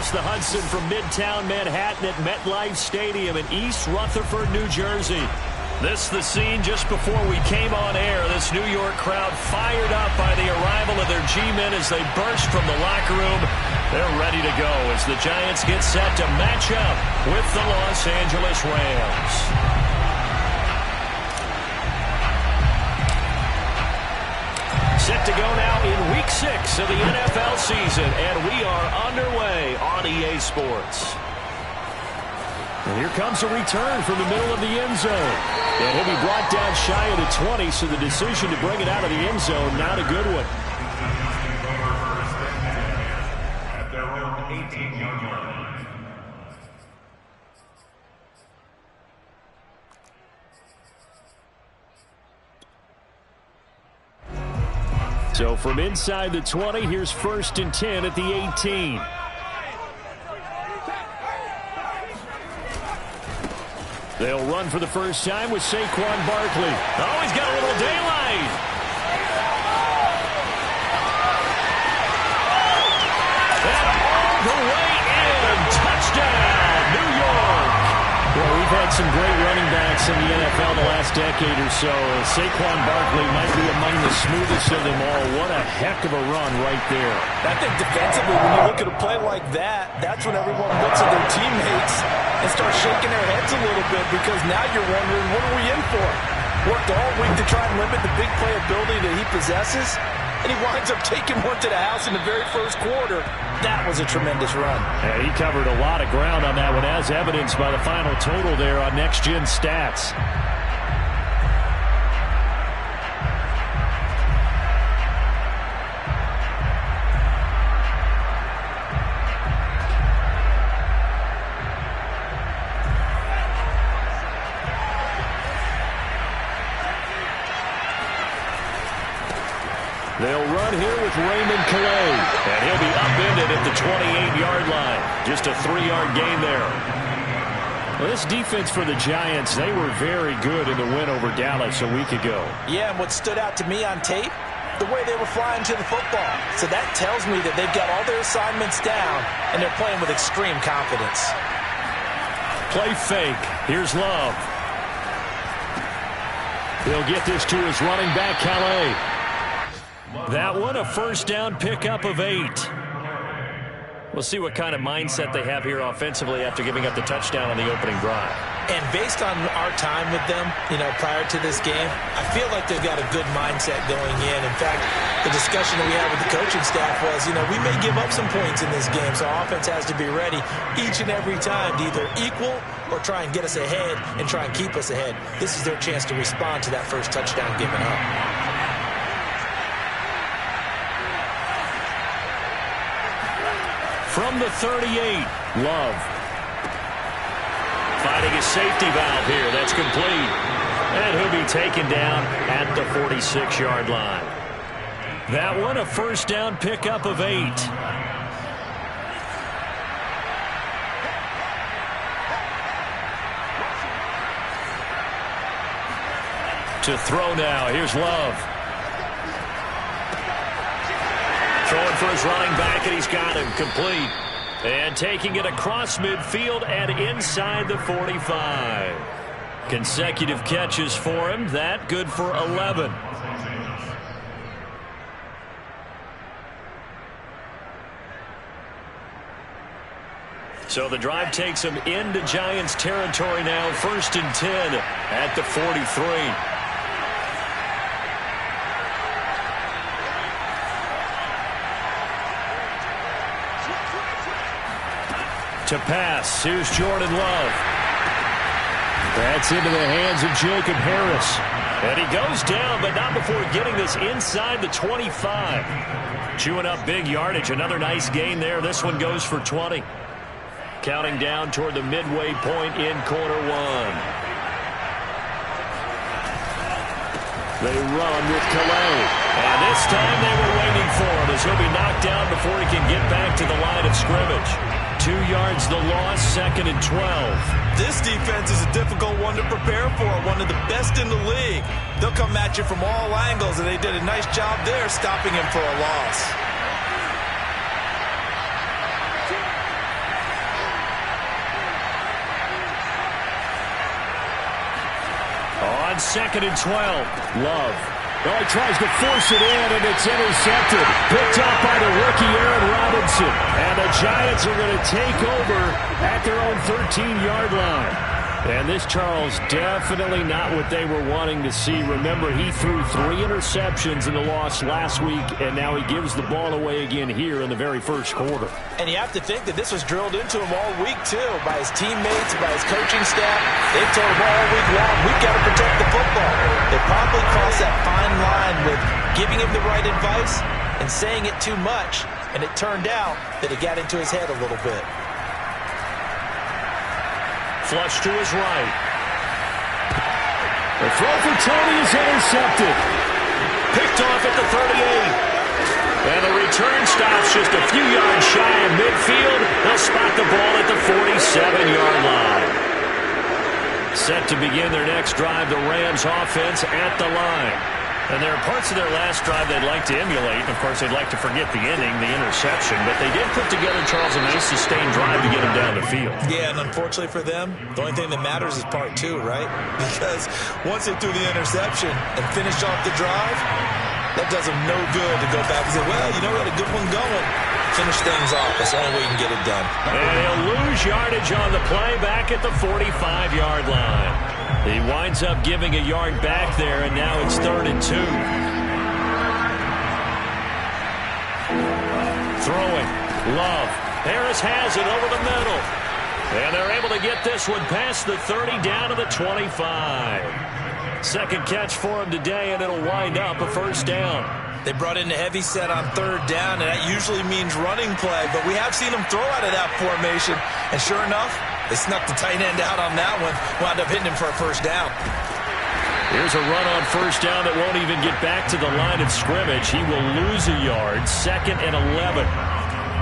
across the Hudson from Midtown Manhattan at MetLife Stadium in East Rutherford, New Jersey. This the scene just before we came on air. This New York crowd fired up by the arrival of their G-men as they burst from the locker room. They're ready to go as the Giants get set to match up with the Los Angeles Rams. Set to go now in Week 6 of the NFL season, and we are underway on EA Sports. And here comes a return from the middle of the end zone. And he'll be brought down shy of the 20, so the decision to bring it out of the end zone, not a good one. At their own 18-yard line. So from inside the 20, here's 1st and 10 at the 18. They'll run for the first time with Saquon Barkley. Oh, he's got a little daylight. And all the way in. Touchdown, New York. Well, we've had some great running backs in the NFL the last decade or so. Saquon Barkley might be among the smoothest of them all. What a heck of a run right there. I think defensively, when you look at a play like that, that's when everyone looks at their teammates and start shaking their heads a little bit, because now you're wondering, what are we in for? Worked all week to try and limit the big play ability that he possesses, and he winds up taking one to the house in the very first quarter. That was a tremendous run. Yeah, he covered a lot of ground on that one, as evidenced by the final total there on Next Gen Stats. They'll run here with Raymond Calais, and he'll be upended at the 28-yard line. Just a 3-yard gain there. Well, this defense for the Giants, they were very good in the win over Dallas a week ago. Yeah, and what stood out to me on tape, the way they were flying to the football. So that tells me that they've got all their assignments down, and they're playing with extreme confidence. Play fake. Here's Love. He'll get this to his running back, Calais. That one, a first down pickup of 8. We'll see what kind of mindset they have here offensively after giving up the touchdown on the opening drive. And based on our time with them, prior to this game, I feel like they've got a good mindset going in. In fact, the discussion that we had with the coaching staff was, we may give up some points in this game, so our offense has to be ready each and every time to either equal or try and get us ahead and try and keep us ahead. This is their chance to respond to that first touchdown given up. From the 38, Love. Finding a safety valve here. That's complete. And he'll be taken down at the 46-yard line. That one, a first down pickup of 8. To throw now. Here's Love. Throwing for his running back, and he's got him complete. And taking it across midfield and inside the 45. Consecutive catches for him. That good for 11. So the drive takes him into Giants territory now. 1st and 10 at the 43. To pass, here's Jordan Love. That's into the hands of Jacob Harris. And he goes down, but not before getting this inside the 25. Chewing up big yardage. Another nice gain there. This one goes for 20. Counting down toward the midway point in quarter 1. They run with Calais. And this time they were waiting for him as he'll be knocked down before he can get back to the line of scrimmage. 2 yards the loss, 2nd and 12. This defense is a difficult one to prepare for, one of the best in the league. They'll come at you from all angles, and they did a nice job there stopping him for a loss. 2nd and 12. Love. Well, he tries to force it in, and it's intercepted. Picked up by the rookie Aaron Robinson. And the Giants are going to take over at their own 13-yard line. And this, Charles, definitely not what they were wanting to see. Remember, he threw 3 interceptions in the loss last week, and now he gives the ball away again here in the very first quarter. And you have to think that this was drilled into him all week, too, by his teammates, by his coaching staff. They've told him all week long, we've got to protect the football. They probably crossed that fine line with giving him the right advice and saying it too much, and it turned out that it got into his head a little bit. Flush to his right. The throw for Tony is intercepted. Picked off at the 38. And the return stops just a few yards shy of midfield. They'll spot the ball at the 47-yard line. Set to begin their next drive, the Rams offense at the line. And there are parts of their last drive they'd like to emulate. Of course, they'd like to forget the inning, the interception. But they did put together, Charles, a nice sustained drive to get them down the field. Yeah, and unfortunately for them, the only thing that matters is part 2, right? Because once they threw the interception and finished off the drive, that does them no good to go back and say, well, you know, we had a good one going. Finish things off. That's the only way you can get it done. And he'll lose yardage on the play back at the 45-yard line. He winds up giving a yard back there, and now it's 3rd and 2. Throwing. Love. Harris has it over the middle. And they're able to get this one past the 30 down to the 25. Second catch for him today, and it'll wind up a first down. They brought in the heavy set on 3rd down, and that usually means running play. But we have seen them throw out of that formation. And sure enough, they snuck the tight end out on that one. Wound up hitting him for a first down. Here's a run on first down that won't even get back to the line of scrimmage. He will lose a yard. 2nd and 11.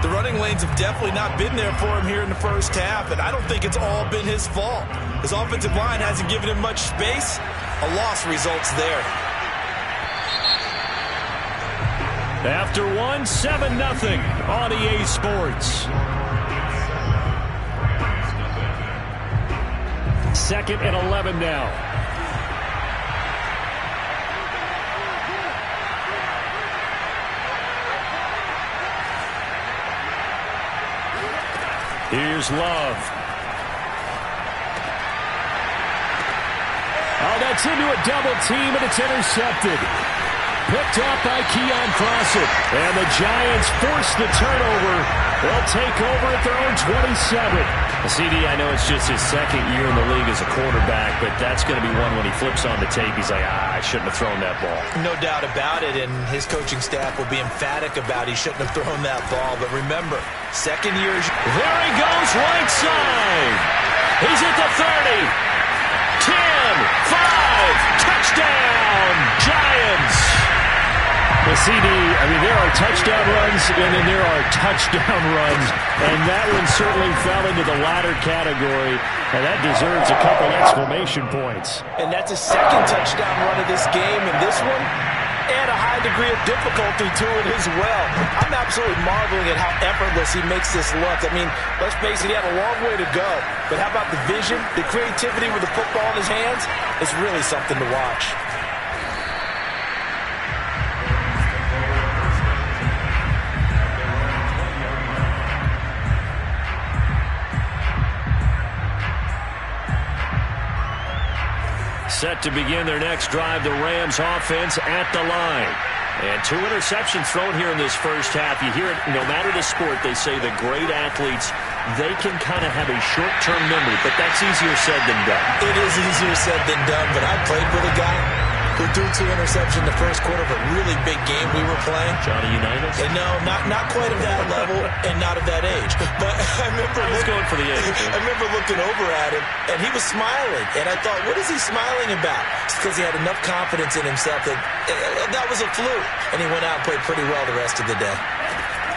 The running lanes have definitely not been there for him here in the first half, and I don't think it's all been his fault. His offensive line hasn't given him much space. A loss results there. After 7-0 on EA Sports. 2nd and 11 now. Here's Love. Oh, that's into a double team, and it's intercepted. Picked up by Keon Crossett. And the Giants force the turnover. They'll take over at their own 27. CD, I know it's just his 2nd year in the league as a quarterback, but that's going to be one when he flips on the tape. He's like, I shouldn't have thrown that ball. No doubt about it, and his coaching staff will be emphatic about he shouldn't have thrown that ball. But remember, 2nd year. There he goes, right side. He's at the 30. 10, 5, touchdown, Giants. The CD, I mean, there are touchdown runs, and then there are touchdown runs, and that one certainly fell into the latter category, and that deserves a couple exclamation points. And that's his 2nd touchdown run of this game, and this one, and a high degree of difficulty to it as well. I'm absolutely marveling at how effortless he makes this look. I mean, let's face it, he had a long way to go, but how about the vision, the creativity with the football in his hands? It's really something to watch. Set to begin their next drive, the Rams offense at the line. And 2 interceptions thrown here in this first half. You hear it, no matter the sport, they say the great athletes, they can kind of have a short-term memory, but that's easier said than done. It is easier said than done, but I played with a guy who threw 2 interceptions in the first quarter of a really big game we were playing. Johnny Unitas? And no, not quite of that level and not of that age. But I remember going for the age. I remember looking over at him, and he was smiling. And I thought, what is he smiling about? It's because he had enough confidence in himself that that was a fluke. And he went out and played pretty well the rest of the day.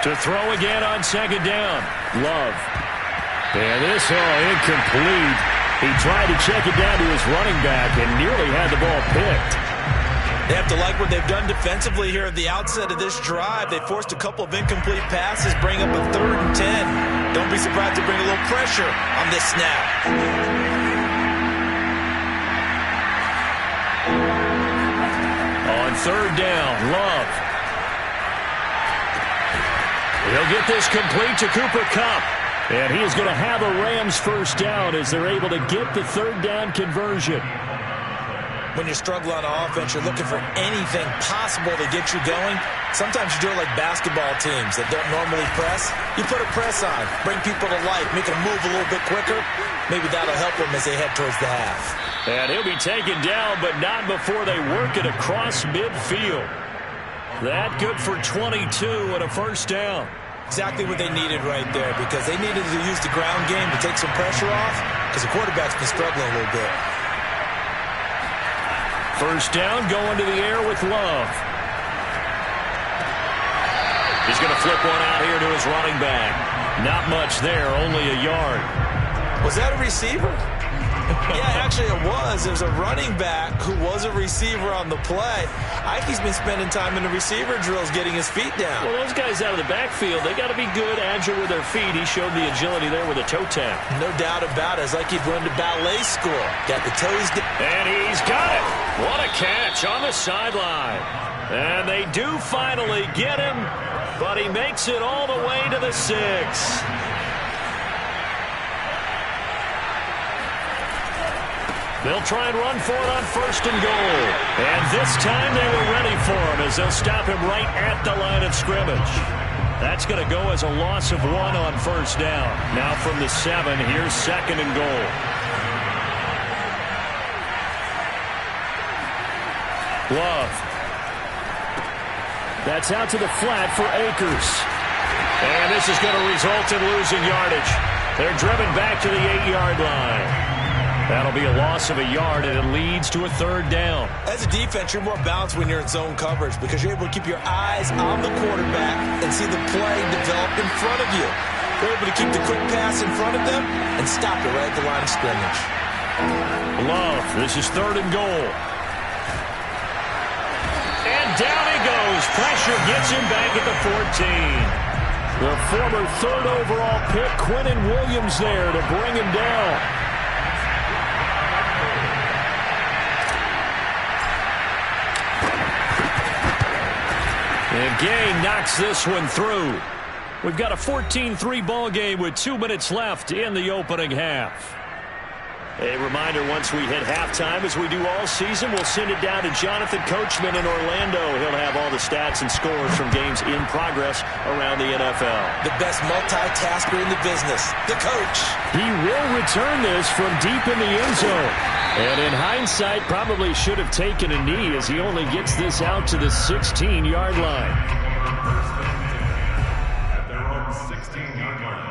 To throw again on 2nd down. Love. And this incomplete. He tried to check it down to his running back and nearly had the ball picked. They have to like what they've done defensively here at the outset of this drive. They forced a couple of incomplete passes, bring up a 3rd and 10. Don't be surprised to bring a little pressure on this snap. on third down. Love. He'll get this complete to Cooper Kupp. And he is going to have a Rams first down as they're able to get the third down conversion. When you struggle on offense, you're looking for anything possible to get you going. Sometimes you do it like basketball teams that don't normally press. You put a press on, bring people to life, make them move a little bit quicker. Maybe that'll help them as they head towards the half. And he'll be taken down, but not before they work it across midfield. That good for 22 and a first down. Exactly what they needed right there, because they needed to use the ground game to take some pressure off, because the quarterback's been struggling a little bit. First down, going to the air with Love. He's going to flip one out here to his running back. Not much there, only a yard. Was that a receiver? Yeah, actually it was. There's a running back who was a receiver on the play. Ike's been spending time in the receiver drills getting his feet down. Well, those guys out of the backfield, they got to be good, agile with their feet. He showed the agility there with a toe tap. No doubt about it. It's like he'd run to ballet school. Got the toes down. And he's got it. What a catch on the sideline. And they do finally get him, but he makes it all the way to the 6. They'll try and run for it on first and goal. And this time they were ready for him as they'll stop him right at the line of scrimmage. That's going to go as a loss of 1 on first down. Now from the 7, here's second and goal. Love. That's out to the flat for Akers. And this is going to result in losing yardage. They're driven back to the 8-yard line. That'll be a loss of a yard, and it leads to a third down. As a defense, you're more balanced when you're in zone coverage because you're able to keep your eyes on the quarterback and see the play develop in front of you. You're able to keep the quick pass in front of them and stop it right at the line of scrimmage. Love, this is third and goal. And down he goes. Pressure gets him back at the 14. The former third overall pick, Quinnen Williams, there to bring him down. And Gay knocks this one through. We've got a 14-3 ball game with 2 minutes left in the opening half. A reminder, once we hit halftime, as we do all season, we'll send it down to Jonathan Coachman in Orlando. He'll have all the stats and scores from games in progress around the NFL. The best multitasker in the business, the coach. He will return this from deep in the end zone. And in hindsight, probably should have taken a knee as he only gets this out to the 16-yard line. At their own 16-yard line.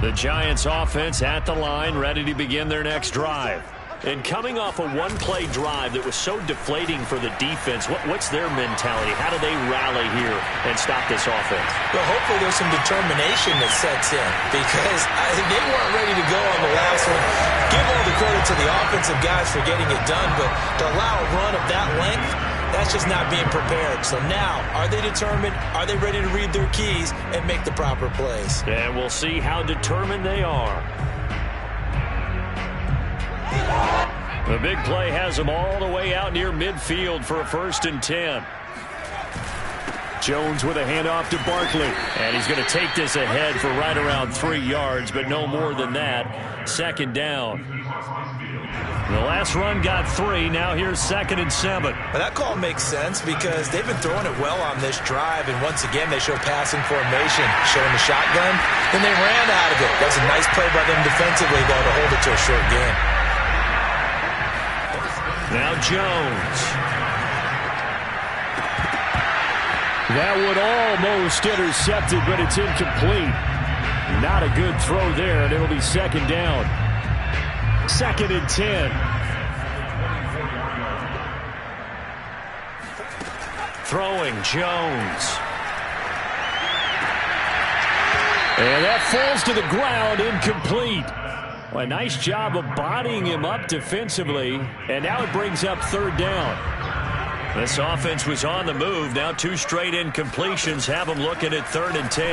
The Giants offense at the line, ready to begin their next drive. And coming off a one-play drive that was so deflating for the defense, what's their mentality? How do they rally here and stop this offense? Well, hopefully there's some determination that sets in because they weren't ready to go on the last one. Give all the credit to the offensive guys for getting it done, but to allow a run of that length, that's just not being prepared. So now, are they determined? Are they ready to read their keys and make the proper plays? And we'll see how determined they are. The big play has them all the way out near midfield for a 1st and 10. Jones with a handoff to Barkley. And he's going to take this ahead for right around 3 yards, but no more than that. 2nd down. The last run got 3. Now here's 2nd and 7. Well, that call makes sense because they've been throwing it well on this drive, and once again they show passing formation, showing the shotgun. Then they ran out of it. That was a nice play by them defensively, though, to hold it to a short game. Now Jones. That one almost intercepted, but it's incomplete. Not a good throw there, and it'll be 2nd down. 2nd and 10. Throwing Jones. And that falls to the ground, incomplete. Well, a nice job of bodying him up defensively, and now it brings up 3rd down. This offense was on the move. Now 2 straight incompletions have them looking at 3rd and 10.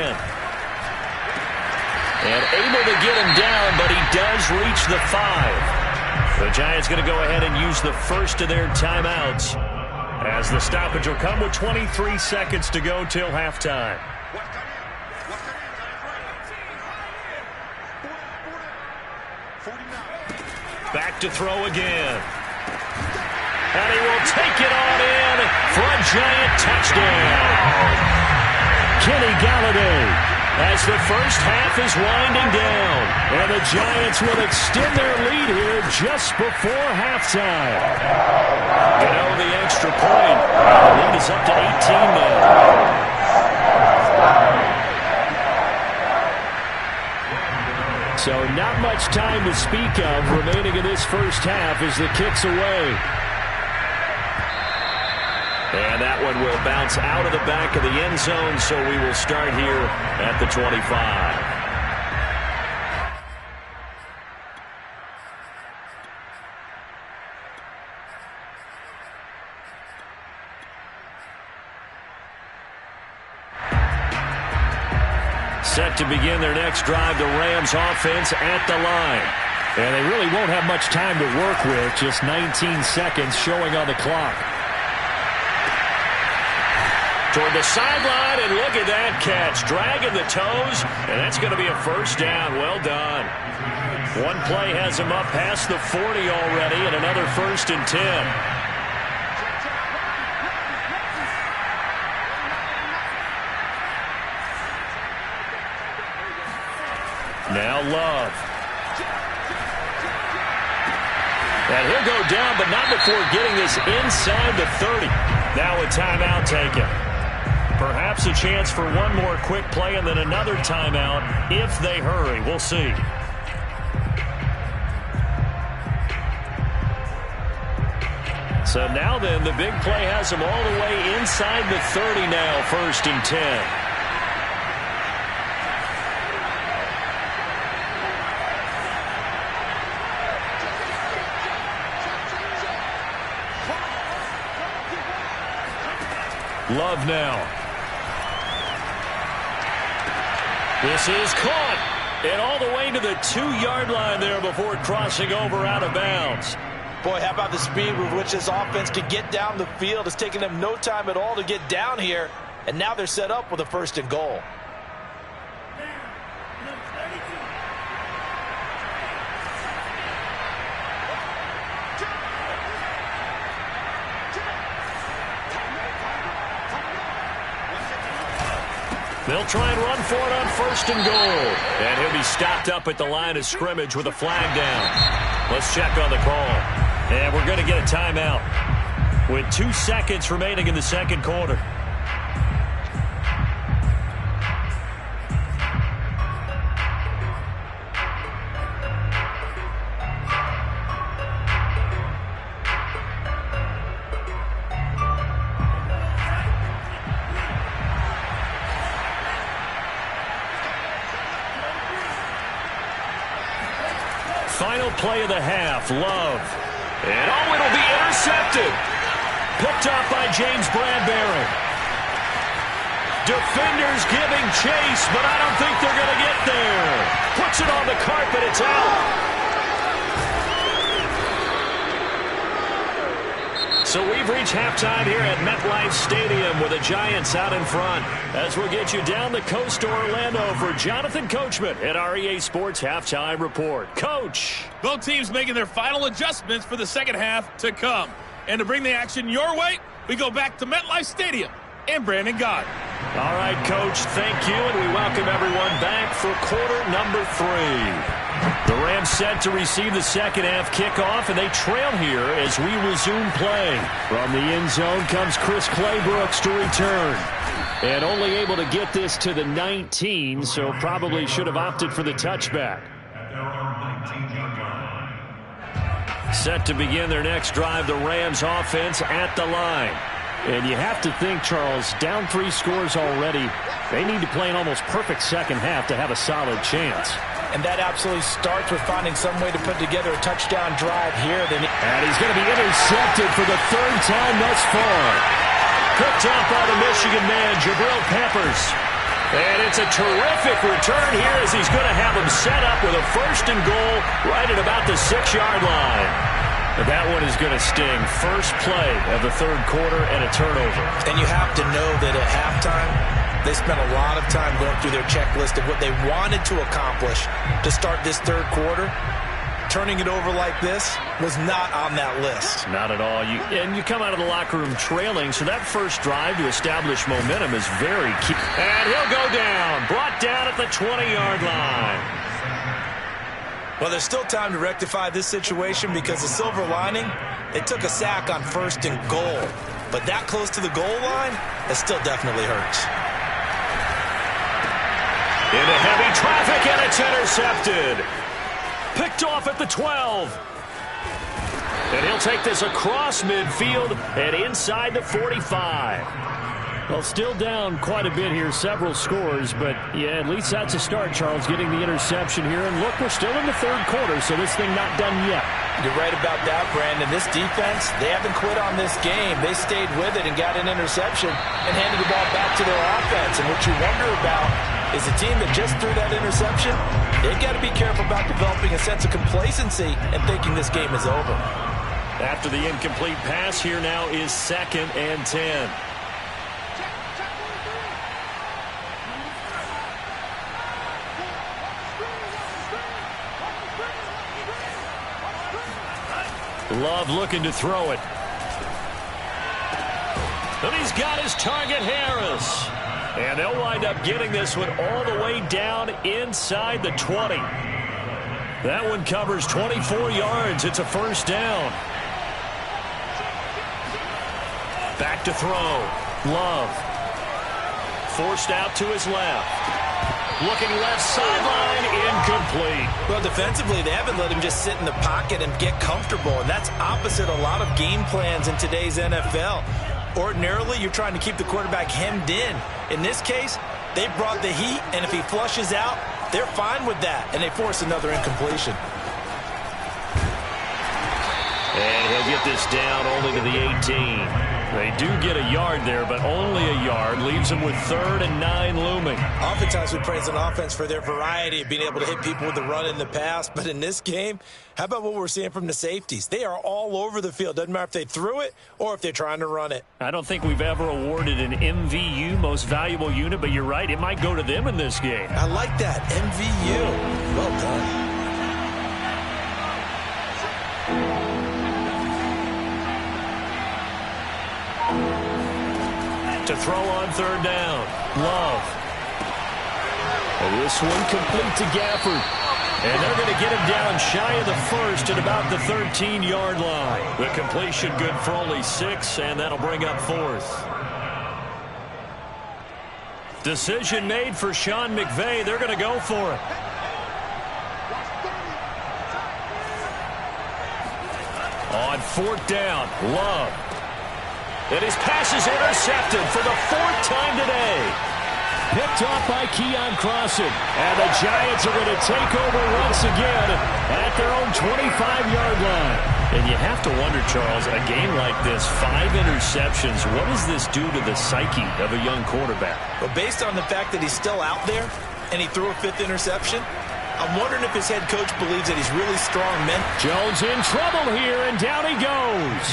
And able to get him down, but he does reach the 5. The Giants going to go ahead and use the first of their timeouts, as the stoppage will come with 23 seconds to go till halftime. Back to throw again. And he will take it on in for a Giant touchdown. Kenny Golladay, as the first half is winding down, and the Giants will extend their lead here just before halftime. You know, the extra point. The lead is up to 18 now. So not much time to speak of remaining in this first half as the kick's away. And that one will bounce out of the back of the end zone, so we will start here at the 25. Set to begin their next drive, the Rams offense at the line. And they really won't have much time to work with, just 19 seconds showing on the clock. Toward the sideline, and look at that catch. Dragging the toes, and that's going to be a first down. Well done. One play has him up past the 40 already, and another 1st and 10. Now Love. And he'll go down, but not before getting this inside the 30. Now a timeout taken. Perhaps a chance for one more quick play and then another timeout if they hurry. We'll see. So now then, the big play has them all the way inside the 30 now, 1st and 10. Love now. This is caught. And all the way to the 2-yard line there before crossing over out of bounds. Boy, how about the speed with which this offense can get down the field? It's taken them no time at all to get down here. And now they're set up with a 1st and goal. They'll try and run for it on 1st and goal. And he'll be stopped up at the line of scrimmage with a flag down. Let's check on the call. And we're going to get a timeout with 2 seconds remaining in the second quarter. Final play of the half, Love. And oh, it'll be intercepted. Picked up by James Bradbury. Defenders giving chase, but I don't think they're going to get there. Puts it on the carpet, it's out. So we've reached halftime here at MetLife Stadium with the Giants out in front. As we'll get you down the coast to Orlando for Jonathan Coachman at our EA Sports Halftime Report. Coach. Both teams making their final adjustments for the second half to come. And to bring the action your way, we go back to MetLife Stadium and Brandon Gott. All right, Coach, thank you, and we welcome everyone back for quarter number 3. The Rams set to receive the second half kickoff, and they trail here as we resume play. From the end zone comes Chris Claybrooks to return. And only able to get this to the 19, so probably should have opted for the touchback. Set to begin their next drive, the Rams offense at the line. And you have to think, Charles, down 3 scores already. They need to play an almost perfect second half to have a solid chance. And that absolutely starts with finding some way to put together a touchdown drive here. And he's going to be intercepted for the third time thus far. Picked up by the Michigan man, Jabril Peppers. And it's a terrific return here as he's going to have him set up with a 1st and goal right at about the 6-yard line. But that one is going to sting. First play of the third quarter and a turnover. And you have to know that at halftime, they spent a lot of time going through their checklist of what they wanted to accomplish to start this third quarter. Turning it over like this was not on that list. Not at all. And you come out of the locker room trailing, so that first drive to establish momentum is very key. And he'll go down. Brought down at the 20-yard line. Well, there's still time to rectify this situation because the silver lining, they took a sack on 1st and goal. But that close to the goal line, it still definitely hurts. Into heavy traffic, and it's intercepted. Picked off at the 12. And he'll take this across midfield and inside the 45. Well, still down quite a bit here, several scores, but yeah, at least that's a start, Charles, getting the interception here. And look, we're still in the third quarter, so this thing not done yet. You're right about that, Brandon. This defense, they haven't quit on this game. They stayed with it and got an interception and handed the ball back to their offense. And what you wonder about is a team that just threw that interception, they've got to be careful about developing a sense of complacency and thinking this game is over. After the incomplete pass, here now is 2nd and 10. Love looking to throw it. And he's got his target, Harris. And they'll wind up getting this one all the way down inside the 20. That one covers 24 yards. It's a 1st down. Back to throw. Love. Forced out to his left. Looking left sideline, incomplete. Well, defensively, they haven't let him just sit in the pocket and get comfortable, and that's opposite a lot of game plans in today's NFL. Ordinarily, you're trying to keep the quarterback hemmed in. In this case, they brought the heat, and if he flushes out, they're fine with that, and they force another incompletion. And he'll get this down only to the 18. They do get a yard there, but only a yard. Leaves them with 3rd and 9 looming. Oftentimes we praise an offense for their variety of being able to hit people with the run in the pass. But in this game, how about what we're seeing from the safeties? They are all over the field. Doesn't matter if they threw it or if they're trying to run it. I don't think we've ever awarded an MVU, most valuable unit, but you're right. It might go to them in this game. I like that. MVU. Well done. To throw on 3rd down. Love. And this one complete to Gafford. And they're going to get him down shy of the 1st at about the 13-yard line. The completion good for only 6, and that'll bring up 4th. Decision made for Sean McVay. They're going to go for it. On 4th down, Love. And his pass is intercepted for the 4th time today. Picked off by Keon Crossen. And the Giants are going to take over once again at their own 25-yard line. And you have to wonder, Charles, a game like this, 5 interceptions, what does this do to the psyche of a young quarterback? Well, based on the fact that he's still out there and he threw a 5th interception, I'm wondering if his head coach believes that he's really strong mentally. Jones in trouble here, and down he goes.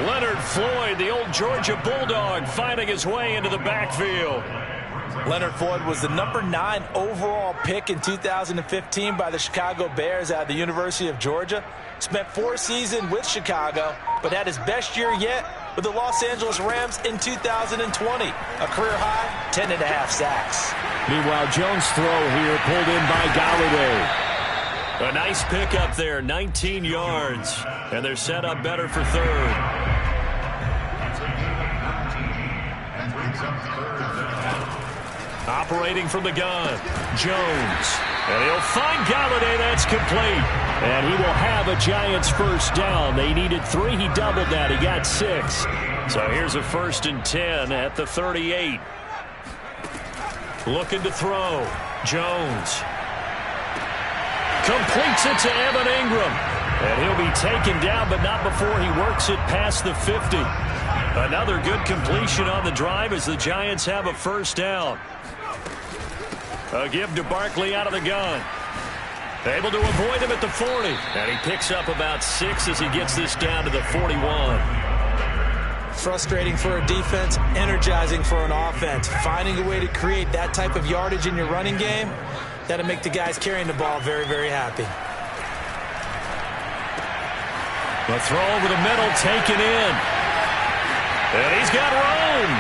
Leonard Floyd, the old Georgia Bulldog, finding his way into the backfield. Leonard Floyd was the number 9 overall pick in 2015 by the Chicago Bears out of the University of Georgia. Spent 4 seasons with Chicago, but had his best year yet with the Los Angeles Rams in 2020. A career high, 10.5 sacks. Meanwhile, Jones' throw here pulled in by Golladay. A nice pickup there, 19 yards. And they're set up better for 3rd. Operating from the gun, Jones. And he'll find Golladay. That's complete. And he will have a Giants 1st down. They needed 3. He doubled that. He got 6. So here's a 1st and 10 at the 38. Looking to throw. Jones. Completes it to Evan Ingram. And he'll be taken down, but not before he works it past the 50. Another good completion on the drive as the Giants have a first down. A give to Barkley out of the gun. Able to avoid him at the 40. And he picks up about 6 as he gets this down to the 41. Frustrating for a defense, energizing for an offense. Finding a way to create that type of yardage in your running game, that'll make the guys carrying the ball very, very happy. The throw over the middle taken in. And he's got room.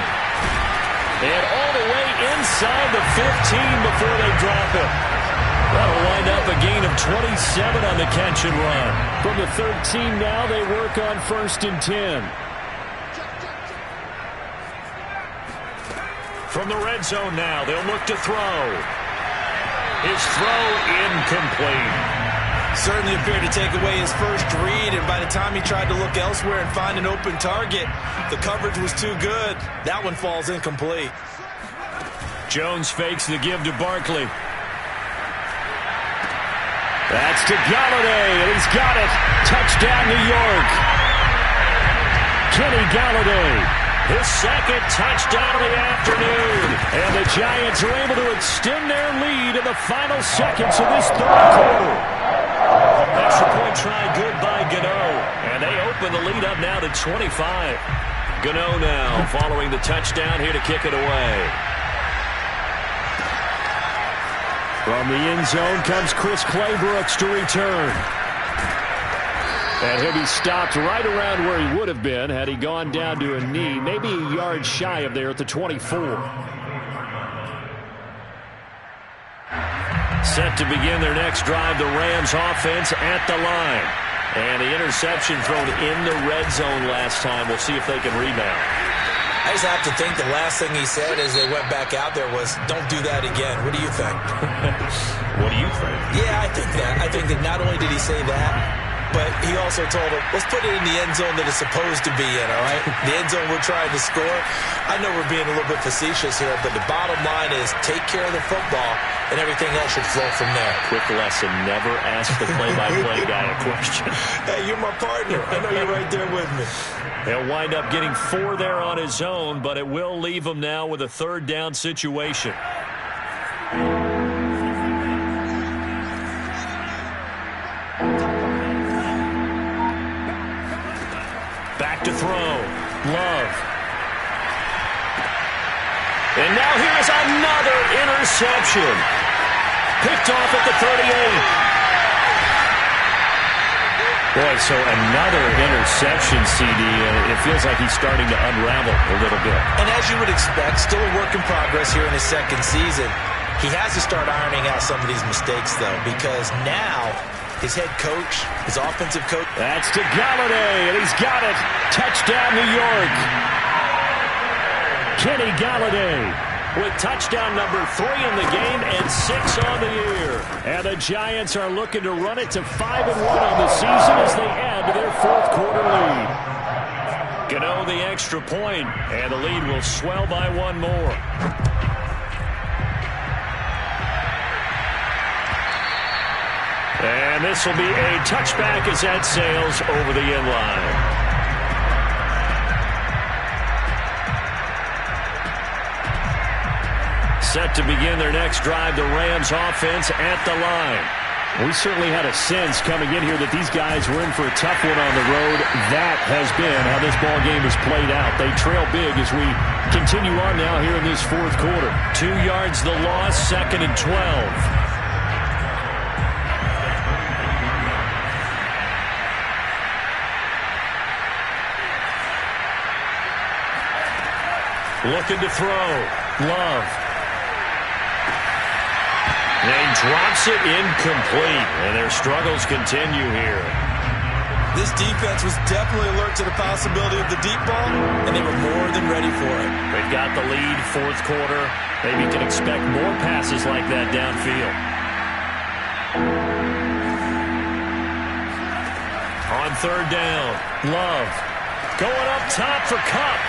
And all the way inside the 15 before they drop it. That'll wind up a gain of 27 on the catch and run. From the 13 now, they work on 1st and 10. From the red zone now, they'll look to throw. His throw incomplete. Certainly appeared to take away his first read, and by the time he tried to look elsewhere and find an open target, the coverage was too good. That one falls incomplete. Jones fakes the give to Barkley. That's to Galladay, and he's got it. Touchdown, New York. Kenny Galladay, his second touchdown of the afternoon. And the Giants are able to extend their lead in the final seconds of this third quarter. Extra point try good by Gano. And they open the lead up now to 25. Gano now following the touchdown here to kick it away. From the end zone comes Chris Claybrooks to return. And he'll be stopped right around where he would have been had he gone down to a knee, maybe a yard shy of there at the 24. Set to begin their next drive, the Rams offense at the line. And the interception thrown in the red zone last time. We'll see if they can rebound. I just have to think the last thing he said as they went back out there was, don't do that again. What do you think? What do you think? Yeah, I think that. I think that not only did he say that, but he also told him, let's put it in the end zone that it's supposed to be in, all right? The end zone we're trying to score. I know we're being a little bit facetious here, but the bottom line is take care of the football, and everything else should flow from there. Quick lesson, never ask the play-by-play guy a question. Hey, you're my partner. I know you're right there with me. He'll wind up getting 4 there on his own, but it will leave him now with a third down situation. Back to throw. Love. And now here's another interception. Picked off at the 38. Boy, so another interception, CD. It feels like he's starting to unravel a little bit. And as you would expect, still a work in progress here in his second season. He has to start ironing out some of these mistakes, though, because now his head coach, his offensive coach. That's to Galladay, and he's got it. Touchdown, New York. Kenny Galladay with touchdown number 3 in the game and 6 on the year. And the Giants are looking to run it to 5-1 on the season as they add to their fourth quarter lead. Gano the extra point, and the lead will swell by 1 more. And this will be a touchback as that sails over the end line. Set to begin their next drive, the Rams offense at the line. We certainly had a sense coming in here that these guys were in for a tough one on the road. That has been how this ball game has played out. They trail big as we continue on now here in this fourth quarter. 2 yards the loss, 2nd and 12. Looking to throw. Love. And he drops it incomplete. And their struggles continue here. This defense was definitely alert to the possibility of the deep ball, and they were more than ready for it. They've got the lead, fourth quarter. Maybe can expect more passes like that downfield. On 3rd down, Love. Going up top for Kupp.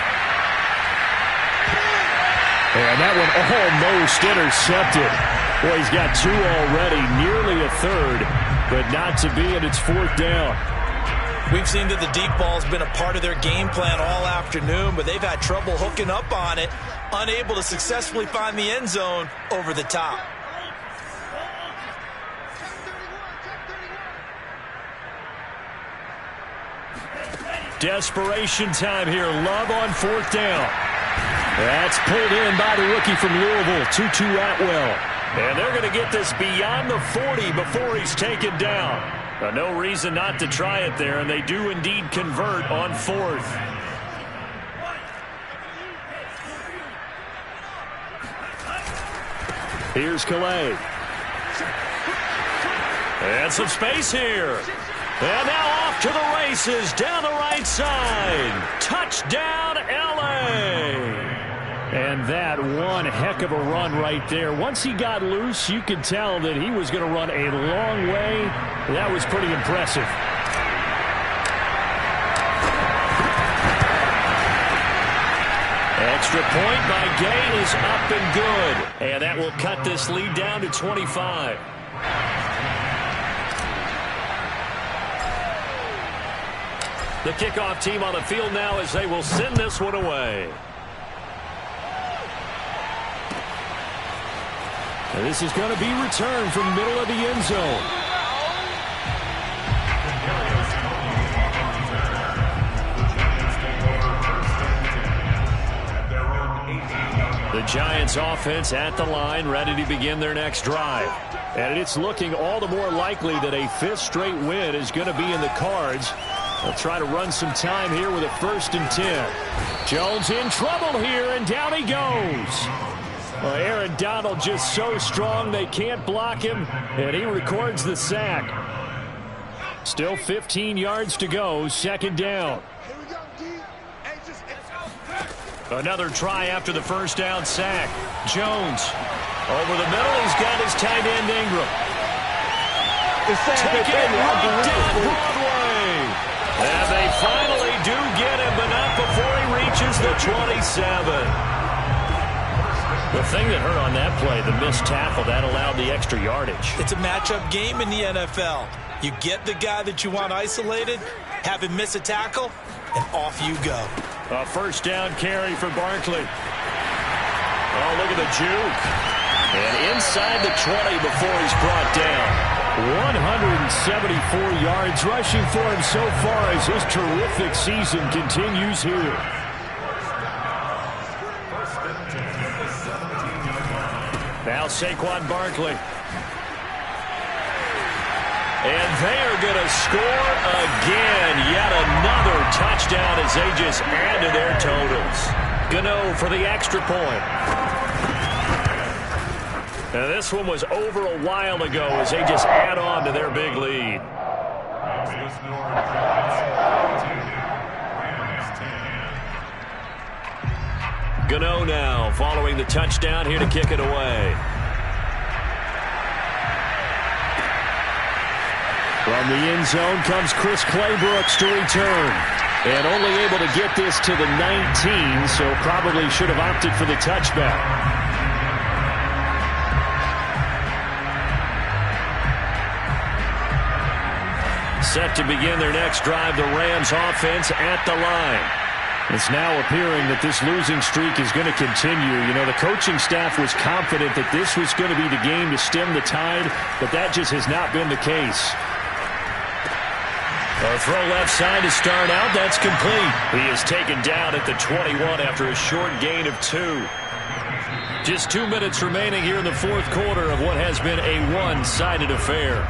And that one almost intercepted. Boy, he's got 2 already, nearly a third. but not to be, and it's 4th down. We've seen that the deep ball's been a part of their game plan all afternoon, but they've had trouble hooking up on it, unable to successfully find the end zone over the top. Desperation time here. Love on 4th down. That's pulled in by the rookie from Louisville, Tutu Atwell. And they're going to get this beyond the 40 before he's taken down. No reason not to try it there, and they do indeed convert on 4th. Here's Calais. And some space here. And now off to the races down the right side. Touchdown, L.A. And that one heck of a run right there. Once he got loose, you could tell that he was going to run a long way. That was pretty impressive. Extra point by Gay is up and good. And that will cut this lead down to 25. The kickoff team on the field now as they will send this one away. And this is going to be returned from the middle of the end zone. The Giants offense at the line, ready to begin their next drive. And it's looking all the more likely that a 5th straight win is going to be in the cards. They'll try to run some time here with a 1st and 10. Jones in trouble here, and down he goes. Well, Aaron Donald just so strong they can't block him, and he records the sack. Still 15 yards to go, 2nd down. Another try after the 1st down sack. Jones over the middle. He's got his tight end Ingram. Take it right down Broadway. And they finally do get him, but not before he reaches the 27. The thing that hurt on that play, the missed tackle, that allowed the extra yardage. It's a matchup game in the NFL. You get the guy that you want isolated, have him miss a tackle, and off you go. A 1st down carry for Barkley. Oh, look at the juke. And inside the 20 before he's brought down. 174 yards rushing for him so far as his terrific season continues here. Now Saquon Barkley. And they are going to score again. Yet another touchdown as they just add to their totals. Gano for the extra point. And this one was over a while ago as they just add on to their big lead. Gano now following the touchdown here to kick it away. From the end zone comes Chris Claybrooks to return. And only able to get this to the 19, so probably should have opted for the touchback. Set to begin their next drive, the Rams offense at the line. It's now appearing that this losing streak is going to continue. You know, the coaching staff was confident that this was going to be the game to stem the tide, but that just has not been the case. A throw left side to start out. That's complete. He is taken down at the 21 after a short gain of 2. Just 2 minutes remaining here in the 4th quarter of what has been a one-sided affair.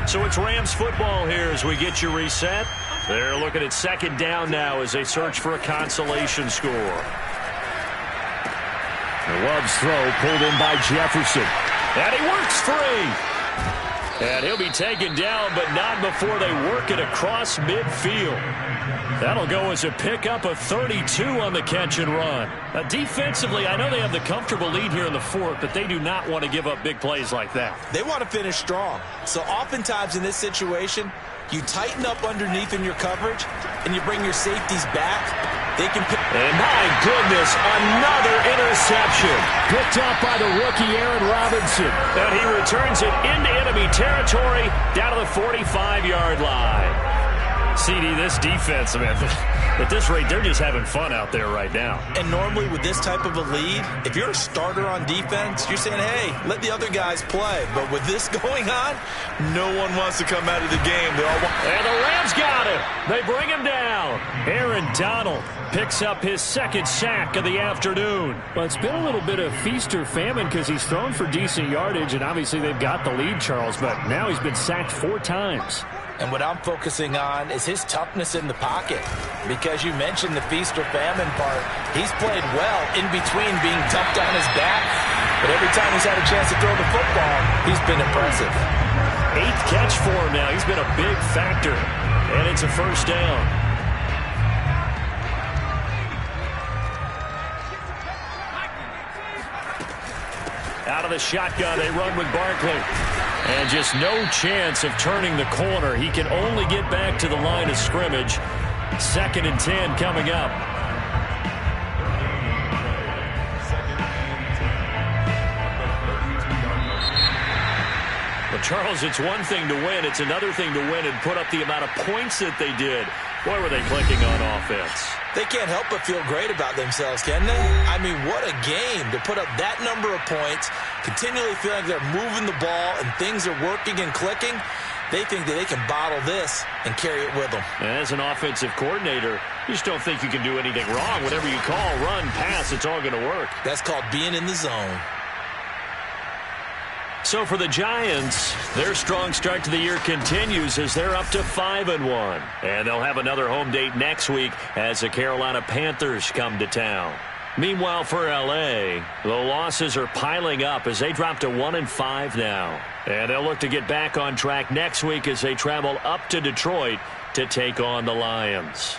So it's Rams football here as we get you reset. They're looking at 2nd down now as they search for a consolation score. The Love's throw pulled in by Jefferson. And he works free. And he'll be taken down, but not before they work it across midfield. That'll go as a pickup of 32 on the catch and run. Defensively, I know they have the comfortable lead here in the 4th, but they do not want to give up big plays like that. They want to finish strong. So oftentimes in this situation, you tighten up underneath in your coverage, and you bring your safeties back They can pick. And my goodness, another interception. Picked up by the rookie Aaron Robinson. And he returns it into enemy territory down to the 45-yard line. CD, this defense, man, at this rate, they're just having fun out there right now. And normally with this type of a lead, if you're a starter on defense, you're saying, hey, let the other guys play. But with this going on, no one wants to come out of the game. And the Rams got him. They bring him down. Aaron Donald picks up his second sack of the afternoon. Well, it's been a little bit of feast or famine because he's thrown for decent yardage, and obviously they've got the lead, Charles, but now he's been sacked 4 times. And what I'm focusing on is his toughness in the pocket. Because you mentioned the feast or famine part. He's played well in between being dumped on his back. But every time he's had a chance to throw the football, he's been impressive. 8th catch for him now. He's been a big factor. And it's a first down. Out of the shotgun, they run with Barkley. And just no chance of turning the corner. He can only get back to the line of scrimmage. 2nd and 10 coming up. Well, Charles, it's one thing to win. It's another thing to win and put up the amount of points that they did. Boy, were they clicking on offense. They can't help but feel great about themselves, can they? I mean, what a game to put up that number of points, continually feeling like they're moving the ball and things are working and clicking. They think that they can bottle this and carry it with them. As an offensive coordinator, you just don't think you can do anything wrong. Whatever you call, run, pass, it's all going to work. That's called being in the zone. So for the Giants, their strong start to the year continues as they're up to 5-1. And they'll have another home date next week as the Carolina Panthers come to town. Meanwhile, for L.A., the losses are piling up as they drop to 1-5 now. And they'll look to get back on track next week as they travel up to Detroit to take on the Lions.